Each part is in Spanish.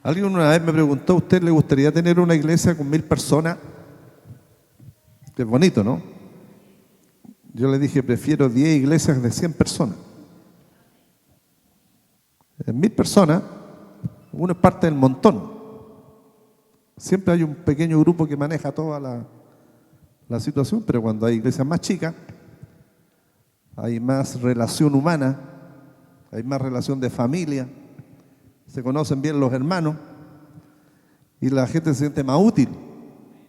Alguien una vez me preguntó: ¿a usted le gustaría tener una iglesia con 1000 personas? Que es bonito, ¿no? Yo le dije: prefiero 10 iglesias de 100 personas. En 1000 personas, uno es parte del montón. Siempre hay un pequeño grupo que maneja toda la situación, pero cuando hay iglesias más chicas, hay más relación humana, hay más relación de familia, se conocen bien los hermanos y la gente se siente más útil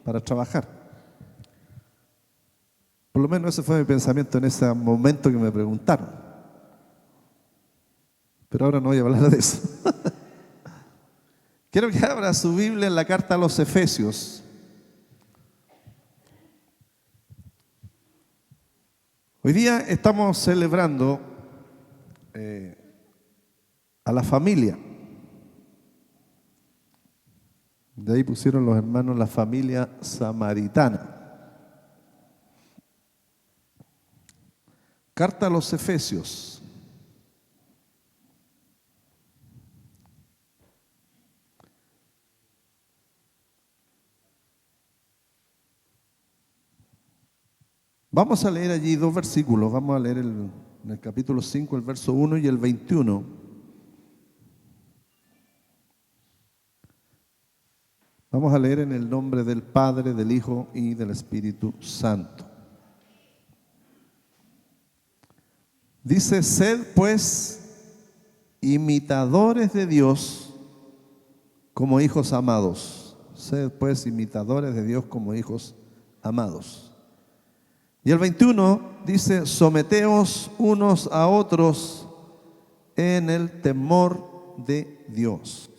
para trabajar. Por lo menos ese fue mi pensamiento en ese momento que me preguntaron. Pero ahora no voy a hablar de eso. Quiero que abra su Biblia en la carta a los Efesios. Hoy día estamos celebrando a la familia. De ahí pusieron los hermanos la familia samaritana. Carta a los Efesios. Vamos a leer allí 2 versículos. Vamos a leer en el capítulo 5, el verso 1 y el 21. Vamos a leer en el nombre del Padre, del Hijo y del Espíritu Santo. Dice: sed pues imitadores de Dios como hijos amados. Sed pues imitadores de Dios como hijos amados. Y el 21 dice: someteos unos a otros en el temor de Dios.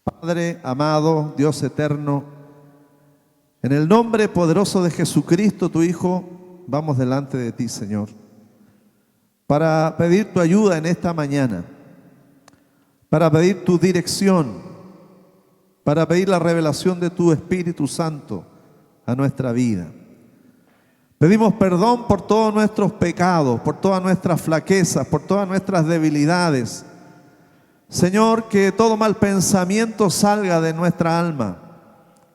Padre amado, Dios eterno, en el nombre poderoso de Jesucristo, tu Hijo, vamos delante de ti, Señor, para pedir tu ayuda en esta mañana, para pedir tu dirección, para pedir la revelación de tu Espíritu Santo a nuestra vida. Pedimos perdón por todos nuestros pecados, por todas nuestras flaquezas, por todas nuestras debilidades. Señor, que todo mal pensamiento salga de nuestra alma,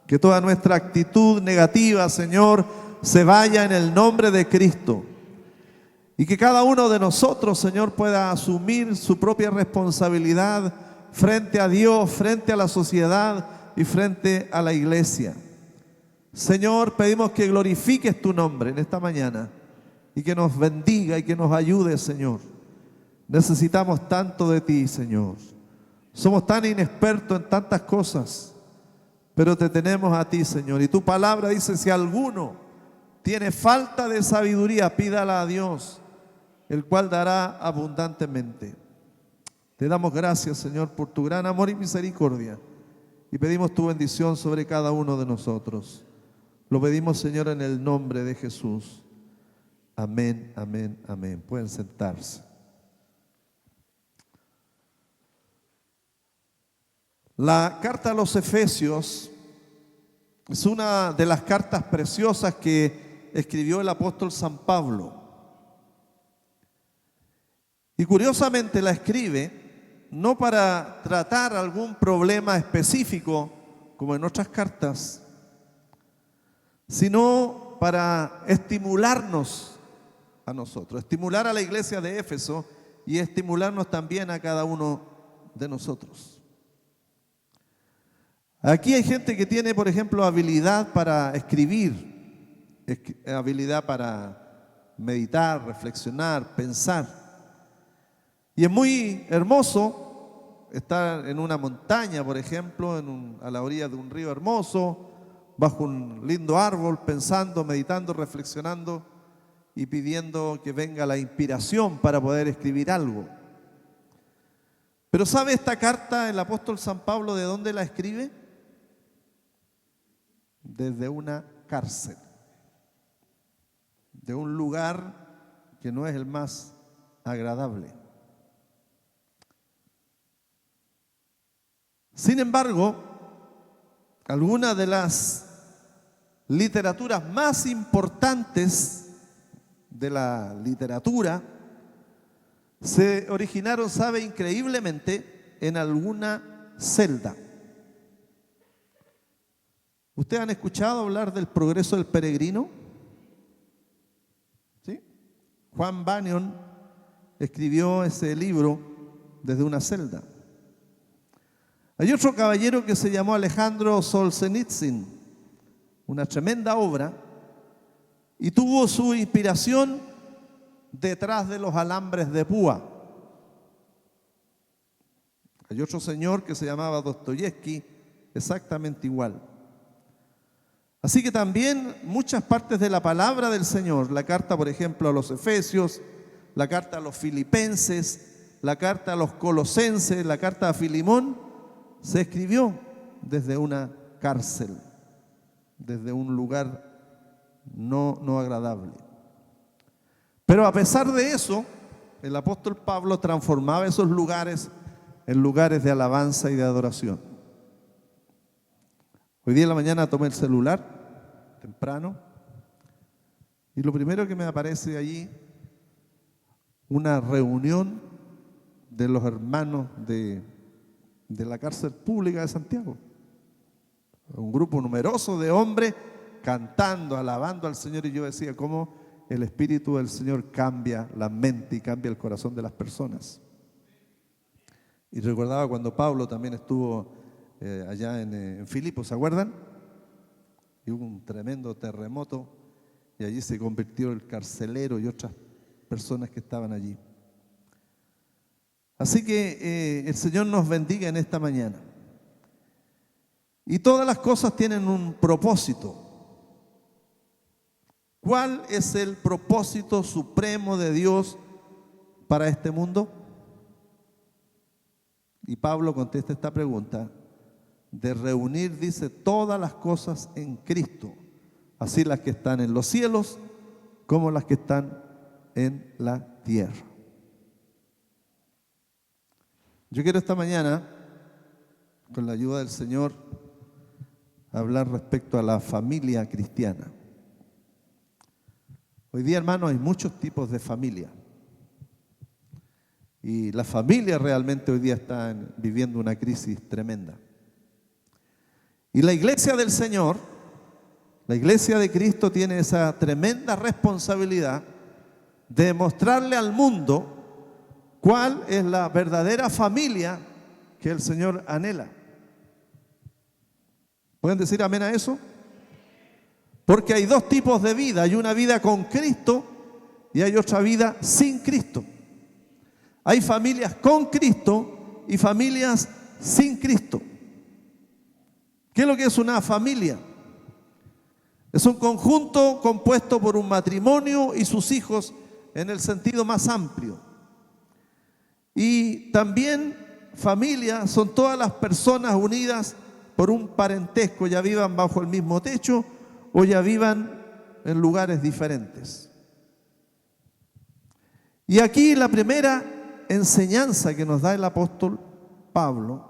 que toda nuestra actitud negativa, Señor, se vaya en el nombre de Cristo. Y que cada uno de nosotros, Señor, pueda asumir su propia responsabilidad frente a Dios, frente a la sociedad y frente a la iglesia. Señor, pedimos que glorifiques tu nombre en esta mañana y que nos bendiga y que nos ayude, Señor. Necesitamos tanto de ti, Señor. Somos tan inexpertos en tantas cosas, pero te tenemos a ti, Señor. Y tu palabra dice: si alguno tiene falta de sabiduría, pídala a Dios, el cual dará abundantemente. Te damos gracias, Señor, por tu gran amor y misericordia, y pedimos tu bendición sobre cada uno de nosotros. Lo pedimos, Señor, en el nombre de Jesús. Amén, amén, amén. Pueden sentarse. La carta a los Efesios es una de las cartas preciosas que escribió el apóstol San Pablo. Y curiosamente la escribe no para tratar algún problema específico, como en otras cartas, sino para estimularnos a nosotros, estimular a la iglesia de Éfeso y estimularnos también a cada uno de nosotros. Aquí hay gente que tiene, por ejemplo, habilidad para escribir, habilidad para meditar, reflexionar, pensar. Y es muy hermoso estar en una montaña, por ejemplo, a la orilla de un río hermoso, bajo un lindo árbol, pensando, meditando, reflexionando y pidiendo que venga la inspiración para poder escribir algo. Pero ¿sabe esta carta el apóstol San Pablo de dónde la escribe? Desde una cárcel, de un lugar que no es el más agradable. Sin embargo, algunas de las literaturas más importantes de la literatura se originaron, sabe, increíblemente en alguna celda. ¿Ustedes han escuchado hablar del progreso del peregrino? ¿Sí? Juan Bunyan escribió ese libro desde una celda. Hay otro caballero que se llamó Alejandro Solzhenitsyn, una tremenda obra, y tuvo su inspiración detrás de los alambres de púa. Hay otro señor que se llamaba Dostoyevsky, exactamente igual. Así que también muchas partes de la palabra del Señor, la carta, por ejemplo, a los Efesios, la carta a los Filipenses, la carta a los Colosenses, la carta a Filimón, se escribió desde una cárcel, desde un lugar no agradable. Pero a pesar de eso, el apóstol Pablo transformaba esos lugares en lugares de alabanza y de adoración. Hoy día en la mañana tomé el celular, temprano, y lo primero que me aparece allí, una reunión de los hermanos de la cárcel pública de Santiago. Un grupo numeroso de hombres cantando, alabando al Señor, y yo decía cómo el Espíritu del Señor cambia la mente y cambia el corazón de las personas. Y recordaba cuando Pablo también estuvo allá en Filipos, ¿se acuerdan? Y hubo un tremendo terremoto y allí se convirtió el carcelero y otras personas que estaban allí. Así que el Señor nos bendiga en esta mañana. Y todas las cosas tienen un propósito. ¿Cuál es el propósito supremo de Dios para este mundo? Y Pablo contesta esta pregunta de reunir, dice, todas las cosas en Cristo, así las que están en los cielos como las que están en la tierra. Yo quiero esta mañana, con la ayuda del Señor, hablar respecto a la familia cristiana. Hoy día, hermano, hay muchos tipos de familia. Y la familia realmente hoy día está viviendo una crisis tremenda. Y la iglesia del Señor, la iglesia de Cristo, tiene esa tremenda responsabilidad de mostrarle al mundo cuál es la verdadera familia que el Señor anhela. ¿Pueden decir amén a eso? Porque hay dos tipos de vida. Hay una vida con Cristo y hay otra vida sin Cristo. Hay familias con Cristo y familias sin Cristo. ¿Qué es lo que es una familia? Es un conjunto compuesto por un matrimonio y sus hijos en el sentido más amplio. Y también familia son todas las personas unidas por un parentesco, ya vivan bajo el mismo techo o ya vivan en lugares diferentes. Y aquí la primera enseñanza que nos da el apóstol Pablo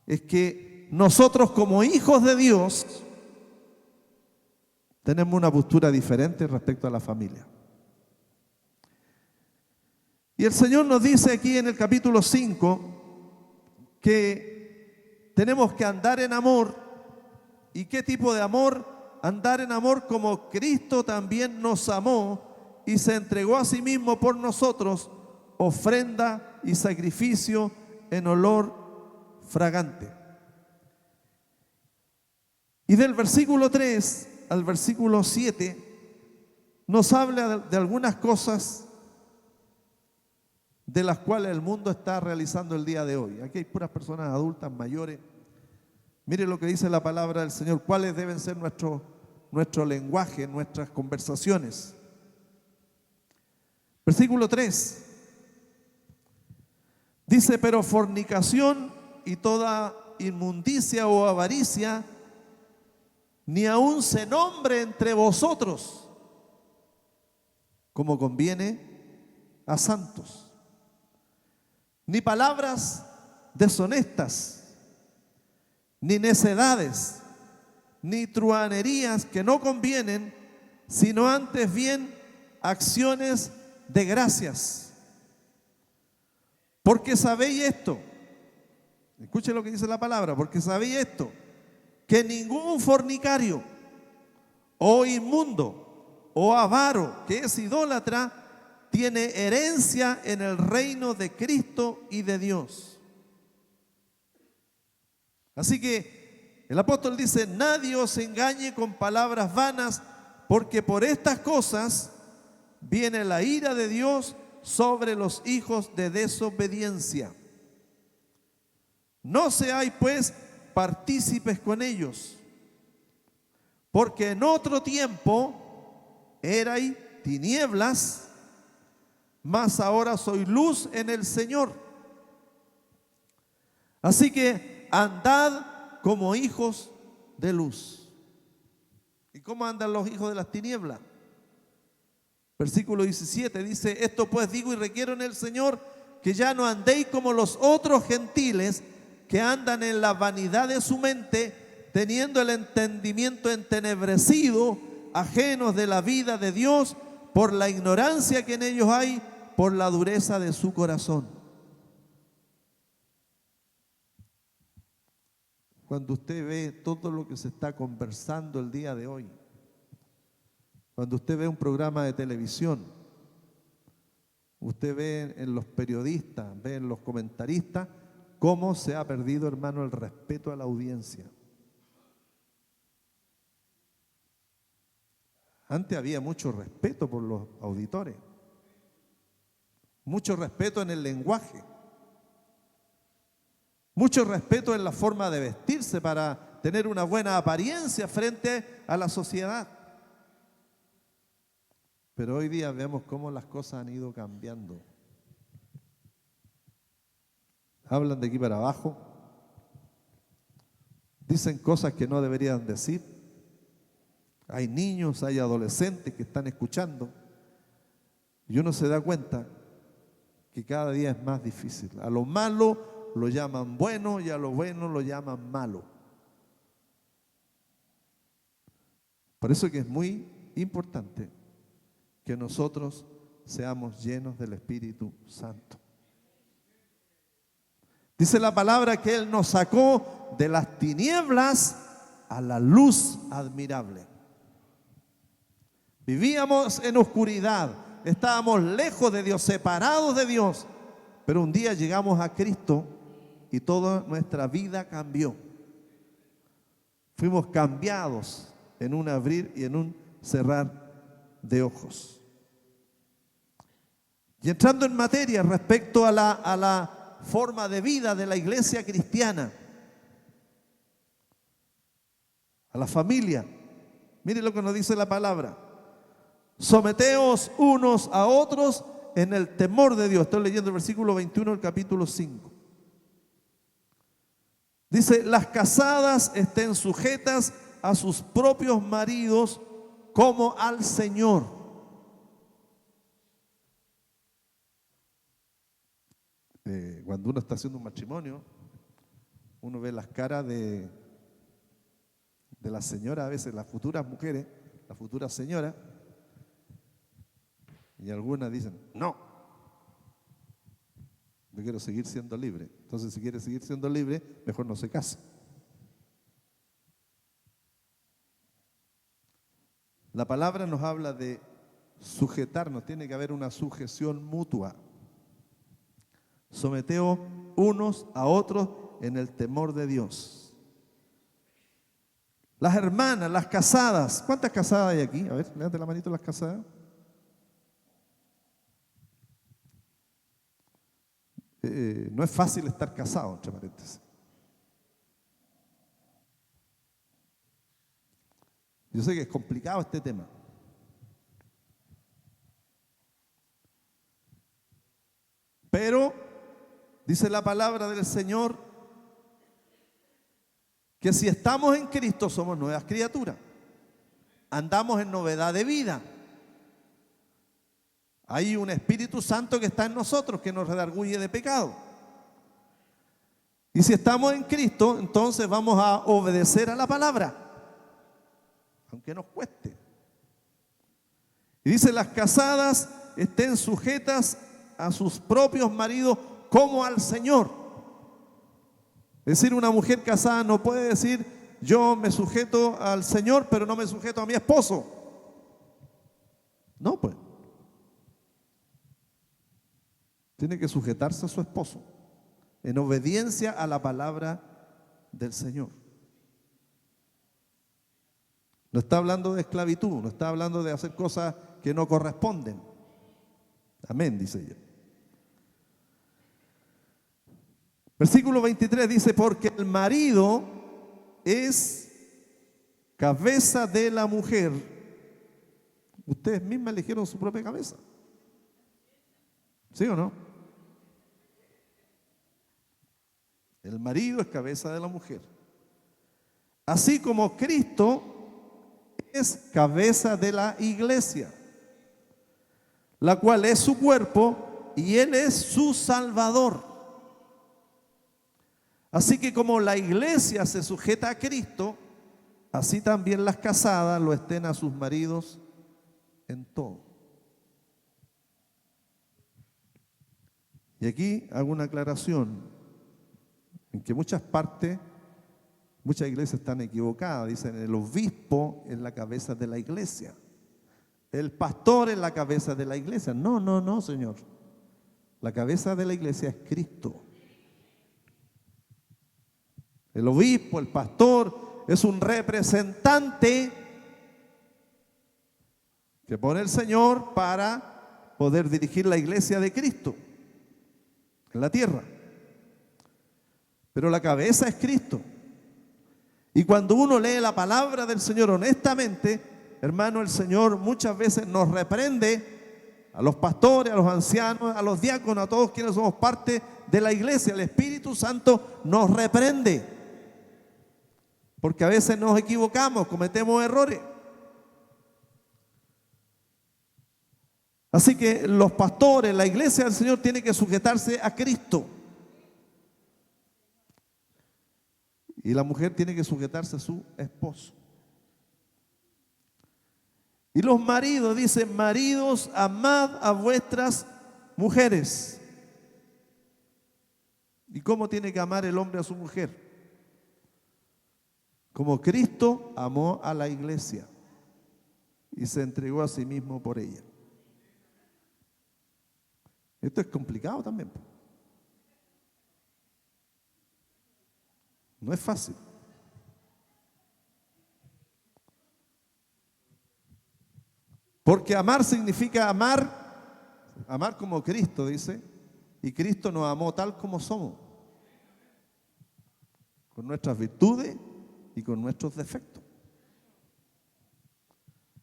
es que nosotros como hijos de Dios tenemos una postura diferente respecto a la familia. Y el Señor nos dice aquí en el capítulo 5 que tenemos que andar en amor. ¿Y qué tipo de amor? Andar en amor como Cristo también nos amó y se entregó a sí mismo por nosotros, ofrenda y sacrificio en olor fragante. Y del versículo 3 al versículo 7 nos habla de algunas cosas de las cuales el mundo está realizando el día de hoy. Aquí hay puras personas adultas, mayores. Mire lo que dice la palabra del Señor, cuáles deben ser nuestro lenguaje, nuestras conversaciones. Versículo 3 dice, pero fornicación y toda inmundicia o avaricia ni aun se nombre entre vosotros, como conviene a santos, ni palabras deshonestas, ni necedades, ni truhanerías que no convienen, sino antes bien acciones de gracias. Porque sabéis esto, Escuche lo que dice la palabra, porque sabía esto, que ningún fornicario o inmundo o avaro que es idólatra tiene herencia en el reino de Cristo y de Dios. Así que el apóstol dice: nadie os engañe con palabras vanas, porque por estas cosas viene la ira de Dios sobre los hijos de desobediencia. No seáis pues partícipes con ellos, porque en otro tiempo erais tinieblas, mas ahora soy luz en el Señor. Así que andad como hijos de luz. ¿Y cómo andan los hijos de las tinieblas? Versículo 17 dice: esto pues digo y requiero en el Señor, que ya no andéis como los otros gentiles, que andan en la vanidad de su mente, teniendo el entendimiento entenebrecido, ajenos de la vida de Dios, por la ignorancia que en ellos hay, por la dureza de su corazón. Cuando usted ve todo lo que se está conversando el día de hoy, cuando usted ve un programa de televisión, usted ve en los periodistas, ve en los comentaristas, cómo se ha perdido, hermano, el respeto a la audiencia. Antes había mucho respeto por los auditores, mucho respeto en el lenguaje, mucho respeto en la forma de vestirse para tener una buena apariencia frente a la sociedad. Pero hoy día vemos cómo las cosas han ido cambiando. Hablan de aquí para abajo, dicen cosas que no deberían decir. Hay niños, hay adolescentes que están escuchando, y uno se da cuenta que cada día es más difícil. A lo malo lo llaman bueno y a lo bueno lo llaman malo. Por eso que es muy importante que nosotros seamos llenos del Espíritu Santo. Dice la palabra que Él nos sacó de las tinieblas a la luz admirable. Vivíamos en oscuridad, estábamos lejos de Dios, separados de Dios, pero un día llegamos a Cristo y toda nuestra vida cambió. Fuimos cambiados en un abrir y en un cerrar de ojos. Y entrando en materia respecto a la forma de vida de la iglesia cristiana, a la familia, mire lo que nos dice la palabra: someteos unos a otros en el temor de Dios. Estoy leyendo el versículo 21 del capítulo 5. Dice: las casadas estén sujetas a sus propios maridos como al Señor. Cuando uno está haciendo un matrimonio, uno ve las caras de las señoras, a veces las futuras mujeres, las futuras señoras, y algunas dicen: no, yo quiero seguir siendo libre. Entonces, si quiere seguir siendo libre, mejor no se case. La palabra nos habla de sujetarnos, tiene que haber una sujeción mutua. Someteos unos a otros en el temor de Dios. Las hermanas, las casadas. ¿Cuántas casadas hay aquí? A ver, levante la manito las casadas. No es fácil estar casado, entre paréntesis. Yo sé que es complicado este tema. Pero dice la palabra del Señor que si estamos en Cristo somos nuevas criaturas. Andamos en novedad de vida. Hay un Espíritu Santo que está en nosotros que nos redarguye de pecado. Y si estamos en Cristo, entonces vamos a obedecer a la palabra, aunque nos cueste. Y dice: las casadas estén sujetas a sus propios maridos como al Señor. Es decir, una mujer casada no puede decir, yo me sujeto al Señor, pero no me sujeto a mi esposo. No, pues. Tiene que sujetarse a su esposo en obediencia a la palabra del Señor. No está hablando de esclavitud, no está hablando de hacer cosas que no corresponden. Amén, dice ella. Versículo 23 dice, porque el marido es cabeza de la mujer. Ustedes mismas eligieron su propia cabeza. ¿Sí o no? El marido es cabeza de la mujer. Así como Cristo es cabeza de la iglesia, la cual es su cuerpo y Él es su Salvador. Así que como la iglesia se sujeta a Cristo, así también las casadas lo estén a sus maridos en todo. Y aquí hago una aclaración, en que muchas partes, muchas iglesias están equivocadas. Dicen, el obispo es la cabeza de la iglesia, el pastor es la cabeza de la iglesia. No, no, no, Señor. La cabeza de la iglesia es Cristo. El obispo, el pastor, es un representante que pone el Señor para poder dirigir la iglesia de Cristo en la tierra. Pero la cabeza es Cristo. Y cuando uno lee la palabra del Señor honestamente, hermano, el Señor muchas veces nos reprende a los pastores, a los ancianos, a los diáconos, a todos quienes somos parte de la iglesia. El Espíritu Santo nos reprende. Porque a veces nos equivocamos, cometemos errores. Así que los pastores, la iglesia del Señor tiene que sujetarse a Cristo. Y la mujer tiene que sujetarse a su esposo. Y los maridos, dicen, maridos, amad a vuestras mujeres. ¿Y cómo tiene que amar el hombre a su mujer? Como Cristo amó a la iglesia y se entregó a sí mismo por ella. Esto es complicado también. No es fácil. Porque amar significa amar como Cristo, dice, y Cristo nos amó tal como somos, con nuestras virtudes y con nuestros defectos.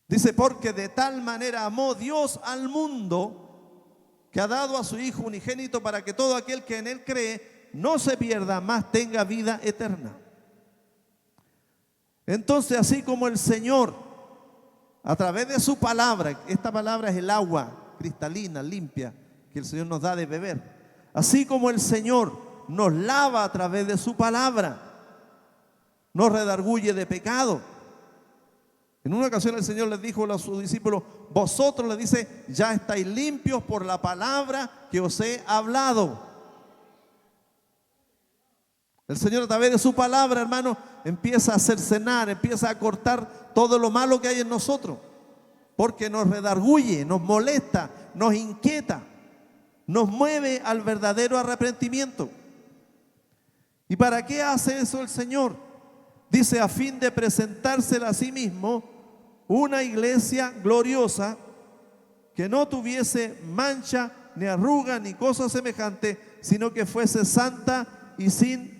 Dice, porque de tal manera amó Dios al mundo, que ha dado a su Hijo unigénito para que todo aquel que en Él cree no se pierda, mas tenga vida eterna. Entonces, así como el Señor, a través de su palabra, esta palabra es el agua cristalina, limpia, que el Señor nos da de beber. Así como el Señor nos lava a través de su palabra, nos redarguye de pecado. En una ocasión el Señor les dijo a sus discípulos, vosotros, le dice, ya estáis limpios por la palabra que os he hablado. El Señor a través de su palabra, hermano, empieza a cercenar, empieza a cortar todo lo malo que hay en nosotros, porque nos redarguye, nos molesta, nos inquieta, nos mueve al verdadero arrepentimiento. ¿Y para qué hace eso el Señor? Dice, a fin de presentársela a sí mismo una iglesia gloriosa, que no tuviese mancha, ni arruga, ni cosa semejante, sino que fuese santa y sin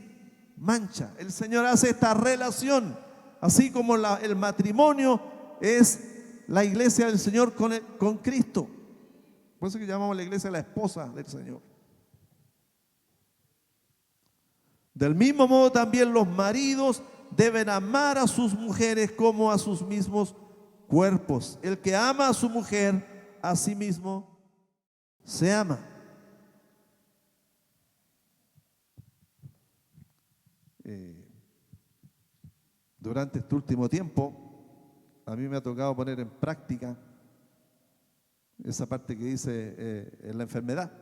mancha. El Señor hace esta relación, así como el matrimonio es la iglesia del Señor con Cristo. Por eso que llamamos a la iglesia la esposa del Señor. Del mismo modo también los maridos deben amar a sus mujeres como a sus mismos cuerpos. El que ama a su mujer, a sí mismo se ama. Durante este último tiempo, a mí me ha tocado poner en práctica esa parte que dice en la enfermedad.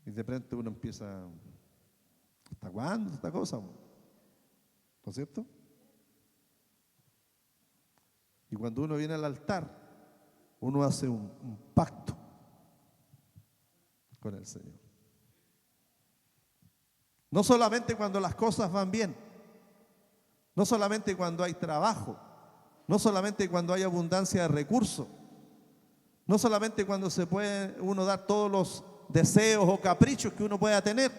Y de repente uno empieza, ¿hasta cuándo esta cosa? ¿No es cierto? Y cuando uno viene al altar, uno hace un pacto con el Señor. No solamente cuando las cosas van bien, no solamente cuando hay trabajo, no solamente cuando hay abundancia de recursos, no solamente cuando se puede uno dar todos los deseos o caprichos que uno pueda tener,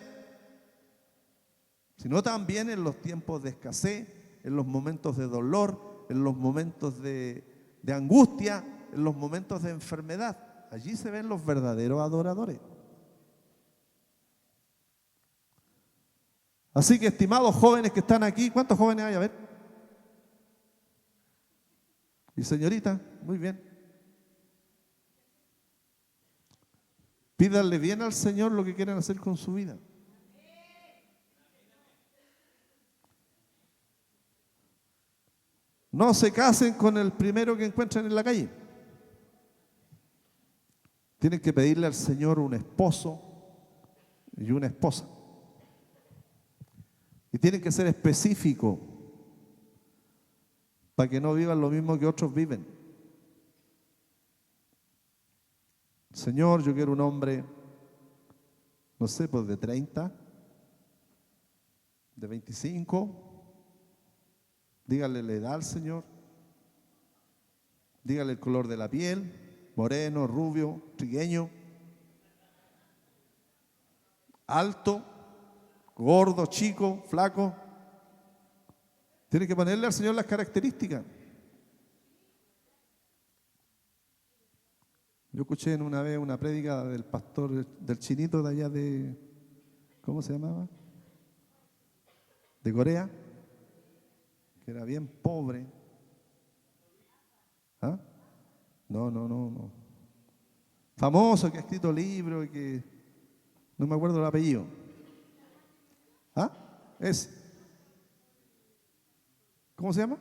sino también en los tiempos de escasez, en los momentos de dolor, en los momentos de angustia, en los momentos de enfermedad. Allí se ven los verdaderos adoradores. Así que, estimados jóvenes que están aquí, ¿cuántos jóvenes hay? A ver. Y señorita, muy bien. Pídanle bien al Señor lo que quieren hacer con su vida. No se casen con el primero que encuentren en la calle. Tienen que pedirle al Señor un esposo y una esposa. Y tienen que ser específicos para que no vivan lo mismo que otros viven. Señor, yo quiero un hombre, no sé, pues de 30, de 25. Dígale la edad al Señor. Dígale el color de la piel, moreno, rubio, trigueño, alto, gordo, chico, flaco. Tiene que ponerle al Señor las características. Yo escuché una vez una prédica del pastor del chinito de allá de, ¿cómo se llamaba? De Corea, que era bien pobre. ¿Ah? No. Famoso, que ha escrito libros y que no me acuerdo el apellido. ¿Ah? ¿Cómo se llama?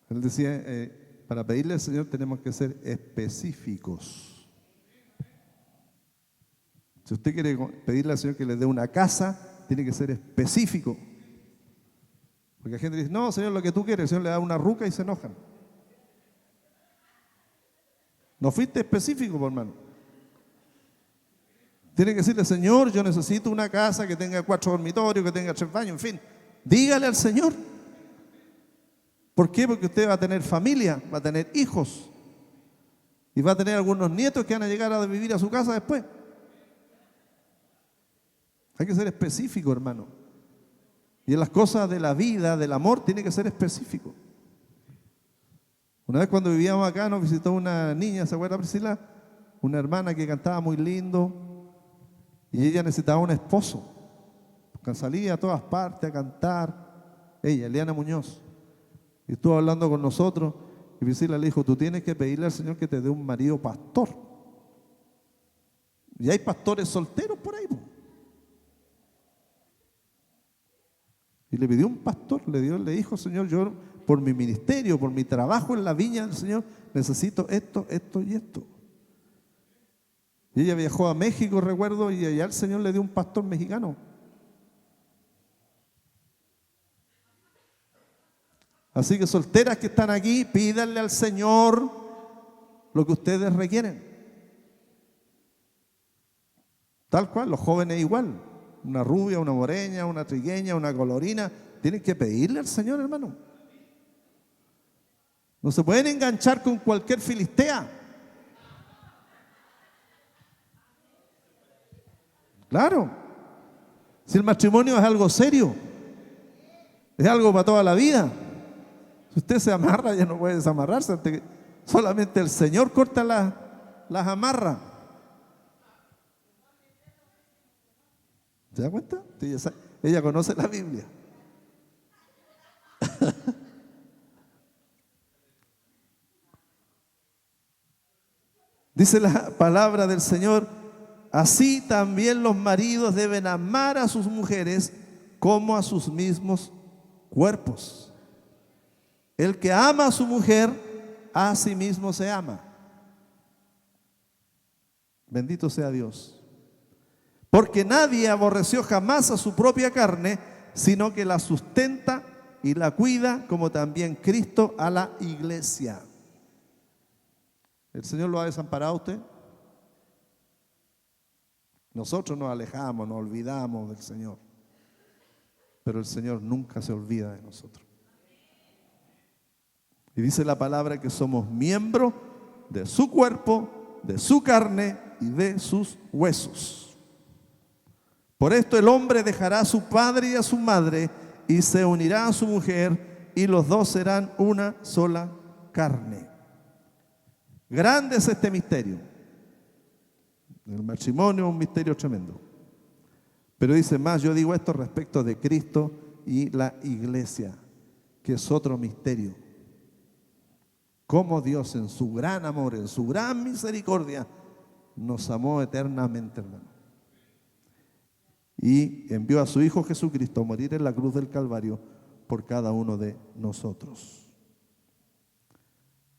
Él decía, para pedirle al Señor tenemos que ser específicos. Si usted quiere pedirle al Señor que le dé una casa, tiene que ser específico. Porque la gente dice, no, Señor, lo que tú quieres, el Señor le da una ruca y se enojan. No fuiste específico, por hermano. Tiene que decirle, Señor, yo necesito una casa que tenga 4 dormitorios, que tenga 3 baños, en fin. Dígale al Señor. ¿Por qué? Porque usted va a tener familia, va a tener hijos. Y va a tener algunos nietos que van a llegar a vivir a su casa después. Hay que ser específico, hermano. Y en las cosas de la vida, del amor, tiene que ser específico. Una vez cuando vivíamos acá, nos visitó una niña, ¿se acuerda, Priscila? Una hermana que cantaba muy lindo. Y ella necesitaba un esposo. Porque salía a todas partes a cantar. Ella, Eliana Muñoz. Y estuvo hablando con nosotros. Y Priscila le dijo, tú tienes que pedirle al Señor que te dé un marido pastor. Y hay pastores solteros por ahí. Y le pidió un pastor, le dijo, Señor, yo por mi ministerio, por mi trabajo en la viña del Señor, necesito esto, esto y esto. Y ella viajó a México, recuerdo, y allá el Señor le dio un pastor mexicano. Así que solteras que están aquí, pídanle al Señor lo que ustedes requieren. Tal cual, los jóvenes igual. Una rubia, una moreña, una trigueña, una colorina. Tienen que pedirle al Señor, hermano. No se pueden enganchar con cualquier filistea. Claro. Si el matrimonio es algo serio, es algo para toda la vida. Si usted se amarra, ya no puede desamarrarse. Solamente el Señor corta las amarras. ¿Se da cuenta? Ella conoce la Biblia. Dice la palabra del Señor, así también los maridos deben amar a sus mujeres como a sus mismos cuerpos. El que ama a su mujer, a sí mismo se ama. Bendito sea Dios. Porque nadie aborreció jamás a su propia carne, sino que la sustenta y la cuida, como también Cristo a la iglesia. ¿El Señor lo ha desamparado a usted? Nosotros nos alejamos, nos olvidamos del Señor, pero el Señor nunca se olvida de nosotros. Y dice la palabra que somos miembros de su cuerpo, de su carne y de sus huesos. Por esto el hombre dejará a su padre y a su madre y se unirá a su mujer y los dos serán una sola carne. Grande es este misterio. El matrimonio es un misterio tremendo. Pero dice más, yo digo esto respecto de Cristo y la iglesia, que es otro misterio. Cómo Dios en su gran amor, en su gran misericordia, nos amó eternamente, hermano. Y envió a su Hijo Jesucristo a morir en la cruz del Calvario por cada uno de nosotros.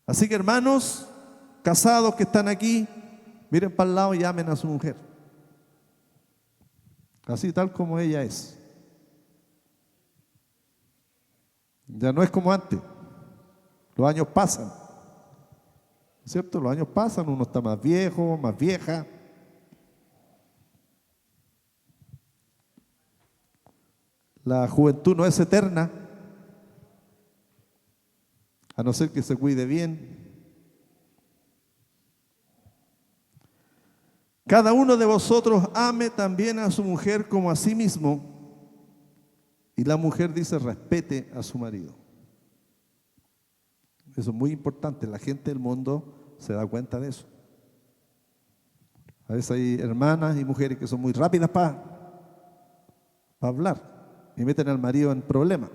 Así que, hermanos, casados que están aquí, miren para el lado y amen a su mujer. Así tal como ella es. Ya no es como antes. Los años pasan. ¿Cierto? Los años pasan, uno está más viejo, más vieja. La juventud no es eterna, a no ser que se cuide bien. Cada uno de vosotros ame también a su mujer como a sí mismo. Y la mujer dice, respete a su marido. Eso es muy importante. La gente del mundo se da cuenta de eso. A veces hay hermanas y mujeres que son muy rápidas para hablar y meten al marido en problemas.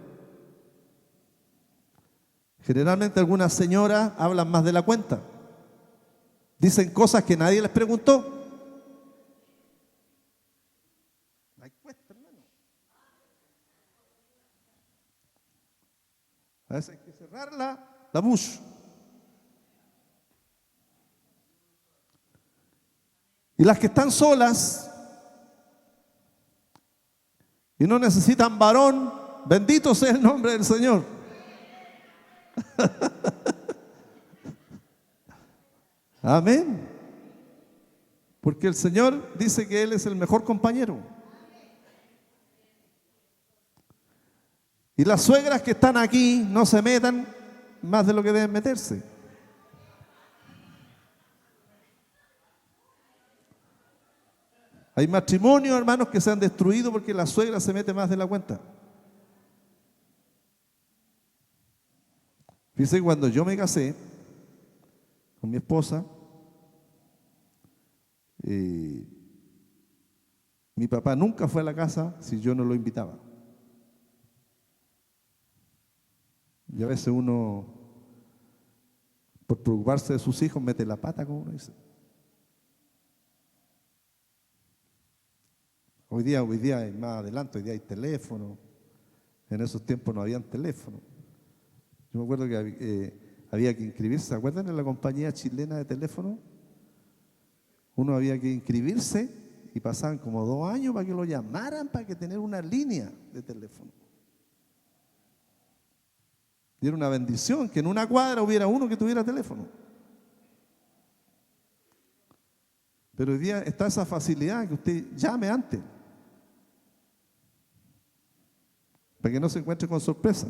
Generalmente algunas señoras hablan más de la cuenta. Dicen cosas que nadie les preguntó. A veces hay que cerrar la bush. Y las que están solas y no necesitan varón, bendito sea el nombre del Señor. Amén. Porque el Señor dice que Él es el mejor compañero. Y las suegras que están aquí no se metan más de lo que deben meterse. Hay matrimonios, hermanos, que se han destruido porque la suegra se mete más de la cuenta. Fíjense, cuando yo me casé con mi esposa, mi papá nunca fue a la casa si yo no lo invitaba. Y a veces uno, por preocuparse de sus hijos, mete la pata, como uno dice. Hoy día hay más adelante, hoy día hay teléfono. En esos tiempos no habían teléfono. Yo me acuerdo que había que inscribirse. ¿Se acuerdan en la compañía chilena de teléfono? Uno había que inscribirse y pasaban como 2 años para que lo llamaran, para que tener una línea de teléfono. Y era una bendición que en una cuadra hubiera uno que tuviera teléfono. Pero hoy día está esa facilidad que usted llame antes, para que no se encuentre con sorpresa.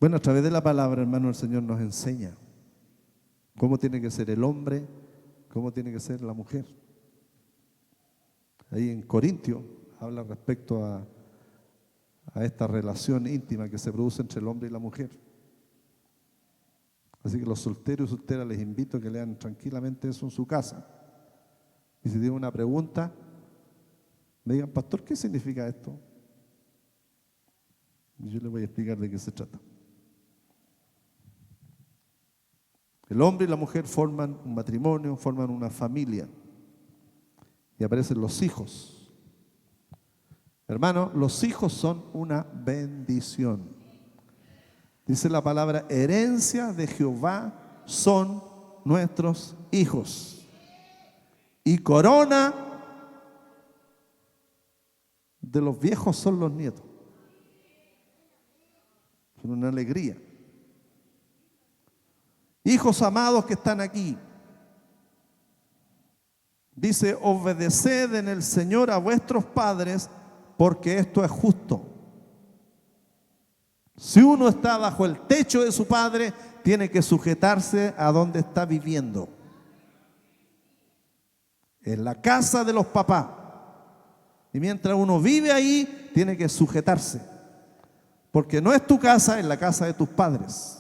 Bueno, a través de la palabra, hermano, el Señor nos enseña cómo tiene que ser el hombre, cómo tiene que ser la mujer. Ahí en Corintios habla respecto a esta relación íntima que se produce entre el hombre y la mujer. Así que los solteros y solteras les invito a que lean tranquilamente eso en su casa. Y si tienen una pregunta, me digan, pastor, ¿qué significa esto? Y yo les voy a explicar de qué se trata. El hombre y la mujer forman un matrimonio, forman una familia. Y aparecen los hijos. Hermano, los hijos son una bendición. Dice la palabra, herencia de Jehová son nuestros hijos. Y corona de los viejos son los nietos. Es una alegría. Hijos amados que están aquí, dice: obedeced en el Señor a vuestros padres, porque esto es justo. Si uno está bajo el techo de su padre, tiene que sujetarse a donde está viviendo. En la casa de los papás. Y mientras uno vive ahí, tiene que sujetarse. Porque no es tu casa, es la casa de tus padres.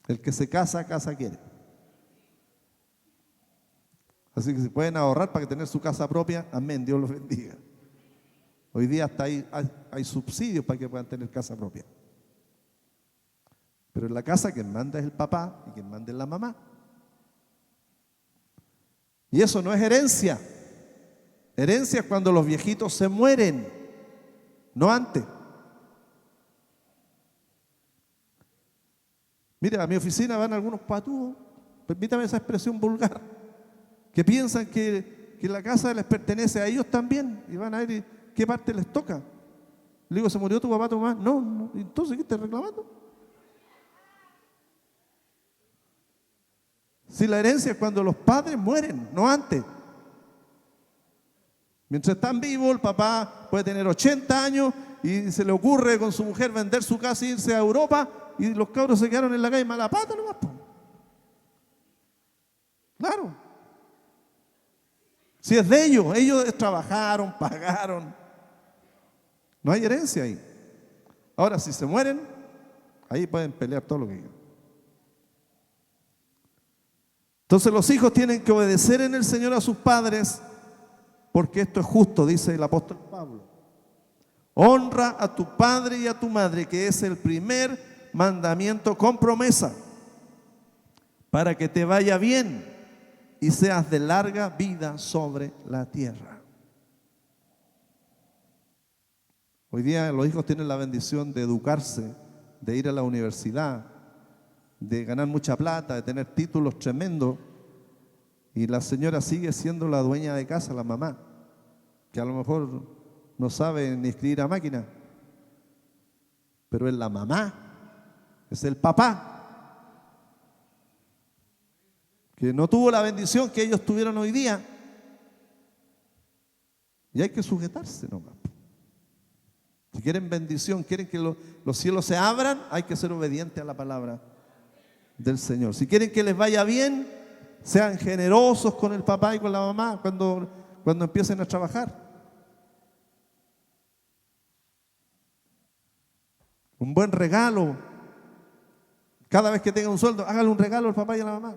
El que se casa, casa quiere. Así que si pueden ahorrar para tener su casa propia, amén, Dios los bendiga. Hoy día hasta hay subsidios para que puedan tener casa propia. Pero en la casa quien manda es el papá y quien manda es la mamá. Y eso no es herencia. Herencia es cuando los viejitos se mueren, no antes. Mire, a mi oficina van algunos patúos, permítame esa expresión vulgar, que piensan que la casa les pertenece a ellos también y van a ver qué parte les toca. Le digo: ¿se murió tu papá, tu mamá? No. Entonces, ¿qué estás reclamando? Si la herencia es cuando los padres mueren, no antes. Mientras están vivos, el papá puede tener 80 años y se le ocurre con su mujer vender su casa e irse a Europa, y los cabros se quedaron en la calle mala pata nomás. Claro. Si es de ellos trabajaron, pagaron. No hay herencia ahí. Ahora, si se mueren, ahí pueden pelear todo lo que quieran. Entonces los hijos tienen que obedecer en el Señor a sus padres, porque esto es justo, dice el apóstol Pablo. Honra a tu padre y a tu madre, que es el primer mandamiento con promesa, para que te vaya bien y seas de larga vida sobre la tierra. Hoy día los hijos tienen la bendición de educarse, de ir a la universidad, de ganar mucha plata, de tener títulos tremendos, y la señora sigue siendo la dueña de casa, la mamá, que a lo mejor no sabe ni escribir a máquina, pero es la mamá, es el papá, que no tuvo la bendición que ellos tuvieron hoy día, y hay que sujetarse nomás. Si quieren bendición, quieren que los cielos se abran, hay que ser obediente a la palabra del Señor. Si quieren que les vaya bien, sean generosos con el papá y con la mamá cuando empiecen a trabajar. Un buen regalo. Cada vez que tengan un sueldo, háganle un regalo al papá y a la mamá.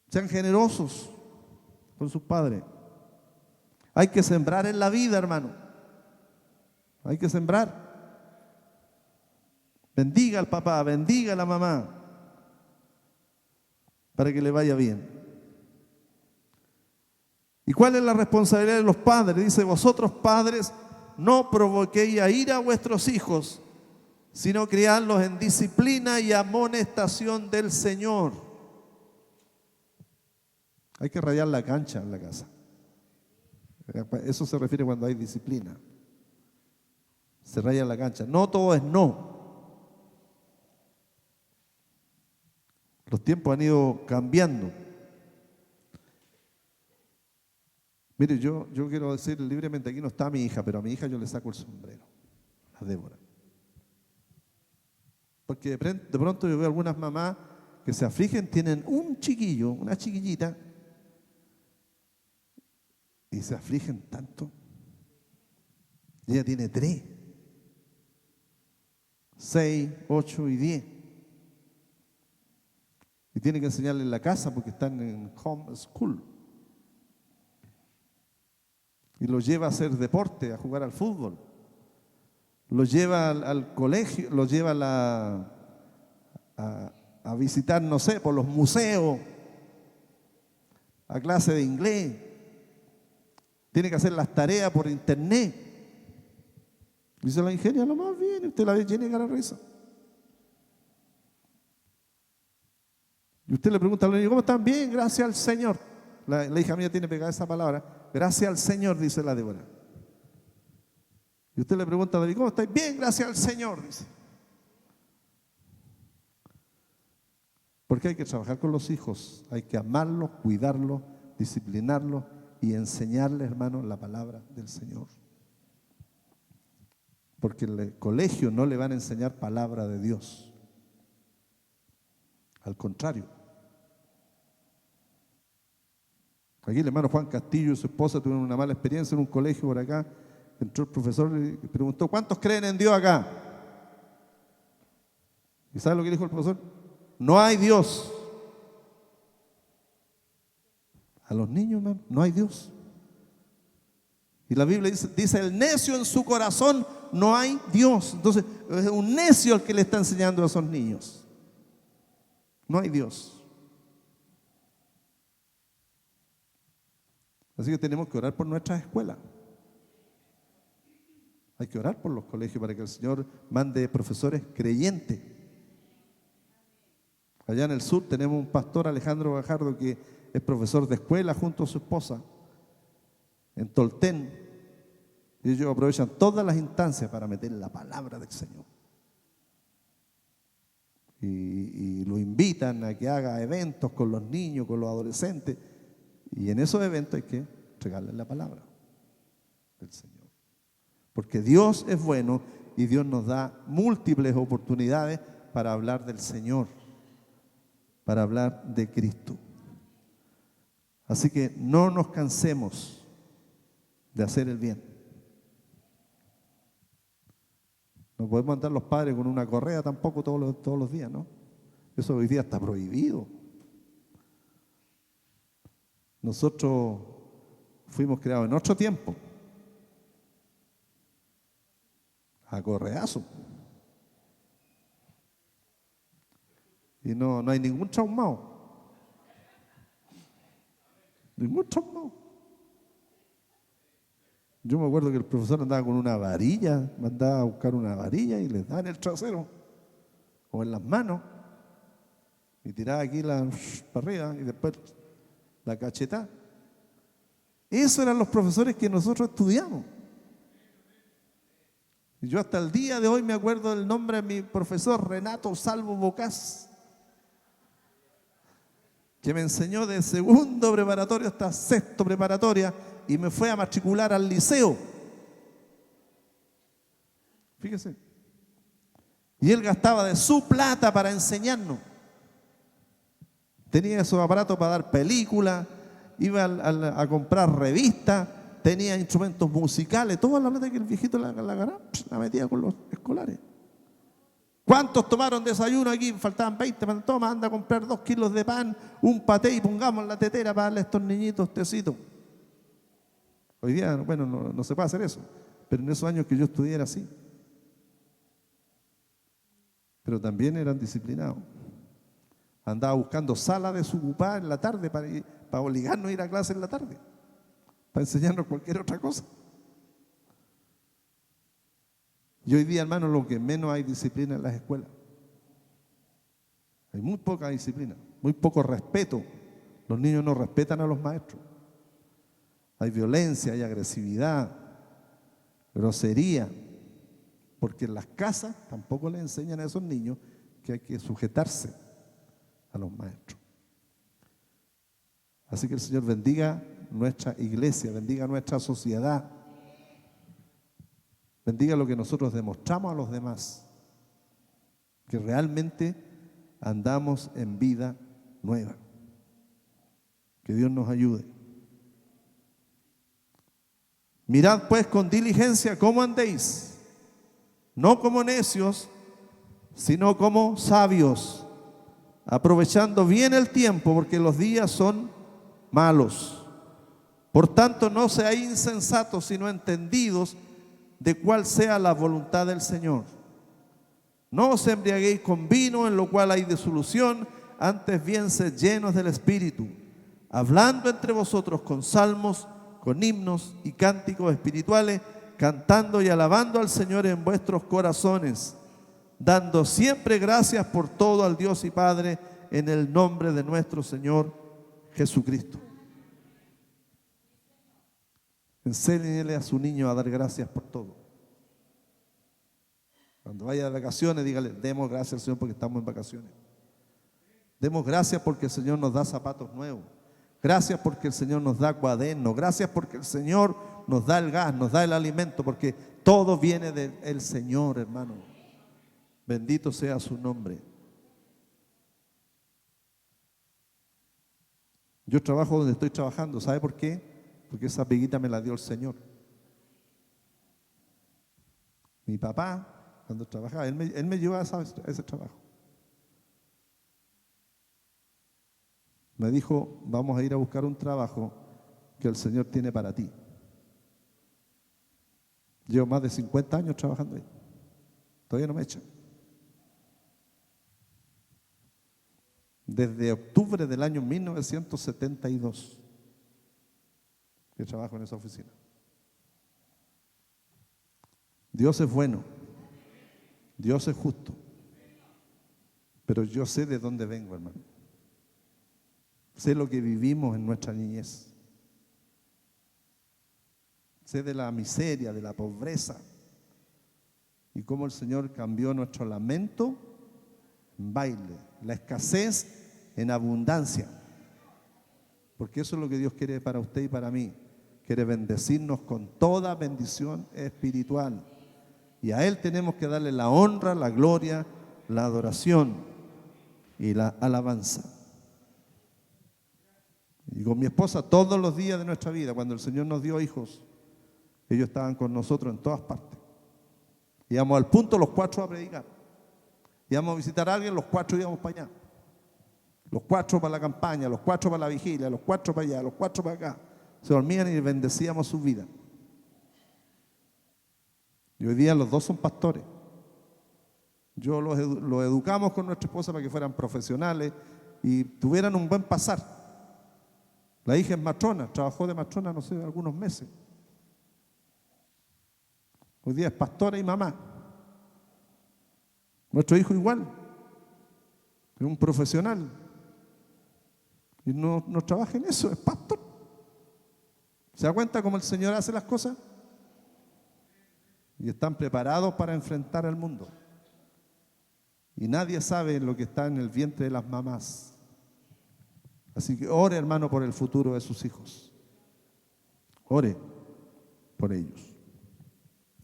Sean generosos con sus padres. Hay que sembrar en la vida, hermano. Hay que sembrar. Bendiga al papá, bendiga a la mamá, para que le vaya bien. ¿Y cuál es la responsabilidad de los padres? Dice: vosotros padres, no provoquéis a ira a vuestros hijos, sino criadlos en disciplina y amonestación del Señor. Hay que rayar la cancha en la casa. Eso se refiere cuando hay disciplina. Se raya la cancha. No todo es no. Los tiempos han ido cambiando. Mire, yo quiero decir libremente, aquí no está mi hija, pero a mi hija yo le saco el sombrero, a Débora. Porque de pronto yo veo algunas mamás que se afligen, tienen un chiquillo, una chiquillita, y se afligen tanto. Y ella tiene 3, 6, 8 y 10. Y tiene que enseñarle en la casa porque están en home school. Y los lleva a hacer deporte, a jugar al fútbol. Los lleva al colegio, los lleva a visitar, no sé, por los museos, a clase de inglés. Tiene que hacer las tareas por internet. Y se la ingenia lo más bien, y usted la ve llena de la risa. Y usted le pregunta a los niños, ¿cómo están? Bien, gracias al Señor. La hija mía tiene pegada esa palabra. Gracias al Señor, dice la Débora. Y usted le pregunta a David, ¿cómo estáis? Bien, gracias al Señor, dice. Porque hay que trabajar con los hijos, hay que amarlos, cuidarlos, disciplinarlos y enseñarles, hermanos, la palabra del Señor. Porque en el colegio no le van a enseñar palabra de Dios. Al contrario. Aquí el hermano Juan Castillo y su esposa tuvieron una mala experiencia en un colegio por acá. Entró el profesor y preguntó, ¿cuántos creen en Dios acá? ¿Y sabe lo que dijo el profesor? No hay Dios. A los niños, hermano, no hay Dios. Y la Biblia dice, el necio en su corazón no hay Dios. Entonces, es un necio el que le está enseñando a esos niños. No hay Dios. Así que tenemos que orar por nuestras escuelas. Hay que orar por los colegios para que el Señor mande profesores creyentes. Allá en el sur tenemos un pastor, Alejandro Gajardo, que es profesor de escuela junto a su esposa, en Tolten. Y ellos aprovechan todas las instancias para meter la palabra del Señor. Y lo invitan a que haga eventos con los niños, con los adolescentes. Y en esos eventos hay que entregarles la palabra del Señor. Porque Dios es bueno y Dios nos da múltiples oportunidades para hablar del Señor, para hablar de Cristo. Así que no nos cansemos de hacer el bien. No podemos andar los padres con una correa tampoco todos los días, ¿no? Eso hoy día está prohibido. Nosotros fuimos creados en otro tiempo, a correazo. Y no hay ningún traumado. Ningún traumado. Yo me acuerdo que el profesor andaba con una varilla, mandaba a buscar una varilla y les daba en el trasero o en las manos y tiraba aquí para arriba y después la cachetada. Esos eran los profesores que nosotros estudiamos. Y yo hasta el día de hoy me acuerdo del nombre de mi profesor Renato Salvo Bocás, que me enseñó de segundo preparatoria hasta sexto preparatoria y me fue a matricular al liceo. Fíjese. Y él gastaba de su plata para enseñarnos. Tenía esos aparatos para dar películas, iba a comprar revistas, tenía instrumentos musicales, toda la plata que el viejito la agarraba, la metía con los escolares. ¿Cuántos tomaron desayuno aquí? Faltaban 20, toma, anda a comprar 2 kilos de pan, un paté y pongamos en la tetera para darle a estos niñitos tecitos. Hoy día, bueno, no se puede hacer eso, pero en esos años que yo estudié era así. Pero también eran disciplinados. Andaba buscando sala desocupada en la tarde para obligarnos a ir a clase en la tarde, para enseñarnos cualquier otra cosa. Y hoy día, hermano, lo que menos hay disciplina en las escuelas. Hay muy poca disciplina, muy poco respeto. Los niños no respetan a los maestros. Hay violencia, hay agresividad, grosería, porque en las casas tampoco les enseñan a esos niños que hay que sujetarse a los maestros. Así que el Señor bendiga nuestra iglesia, bendiga nuestra sociedad, bendiga lo que nosotros demostramos a los demás, que realmente andamos en vida nueva. Que Dios nos ayude. Mirad pues con diligencia cómo andéis, no como necios, sino como sabios, aprovechando bien el tiempo, porque los días son malos. Por tanto, no seáis insensatos, sino entendidos de cuál sea la voluntad del Señor. No os embriaguéis con vino, en lo cual hay disolución, antes bien sed llenos del Espíritu, hablando entre vosotros con salmos, con himnos y cánticos espirituales, cantando y alabando al Señor en vuestros corazones, dando siempre gracias por todo al Dios y Padre en el nombre de nuestro Señor Jesucristo. Enséñele a su niño a dar gracias por todo. Cuando vaya de vacaciones, dígale, demos gracias al Señor porque estamos en vacaciones. Demos gracias porque el Señor nos da zapatos nuevos. Gracias porque el Señor nos da cuadernos. Gracias porque el Señor nos da el gas, nos da el alimento, porque todo viene del Señor, hermano. Bendito sea su nombre. Yo trabajo donde estoy trabajando. ¿Sabe por qué? Porque esa peguita me la dio el Señor. Mi papá, cuando trabajaba, él me llevaba a ese trabajo. Me dijo, vamos a ir a buscar un trabajo que el Señor tiene para ti. Llevo más de 50 años trabajando ahí. Todavía no me echan. Desde octubre del año 1972 que trabajo en esa oficina. Dios es bueno. Dios es justo. Pero yo sé de dónde vengo, hermano. Sé lo que vivimos en nuestra niñez. Sé de la miseria, de la pobreza. Y cómo el Señor cambió nuestro lamento en baile, la escasez en abundancia. Porque eso es lo que Dios quiere para usted y para mí. Quiere bendecirnos con toda bendición espiritual. Y a Él tenemos que darle la honra, la gloria, la adoración y la alabanza. Y con mi esposa todos los días de nuestra vida, cuando el Señor nos dio hijos, ellos estaban con nosotros en todas partes. Íbamos al punto los cuatro a predicar. Íbamos a visitar a alguien, los cuatro íbamos para allá. Los cuatro para la campaña, los cuatro para la vigilia, los cuatro para allá, los cuatro para acá. Se dormían y bendecíamos su vida. Y hoy día los dos son pastores. Yo los educamos con nuestra esposa para que fueran profesionales y tuvieran un buen pasar. La hija es matrona, trabajó de matrona, no sé, algunos meses. Hoy día es pastora y mamá. Nuestro hijo igual, es un profesional. Y no trabaja en eso, es pastor. ¿Se da cuenta cómo el Señor hace las cosas? Y están preparados para enfrentar al mundo. Y nadie sabe lo que está en el vientre de las mamás. Así que ore, hermano, por el futuro de sus hijos. Ore por ellos.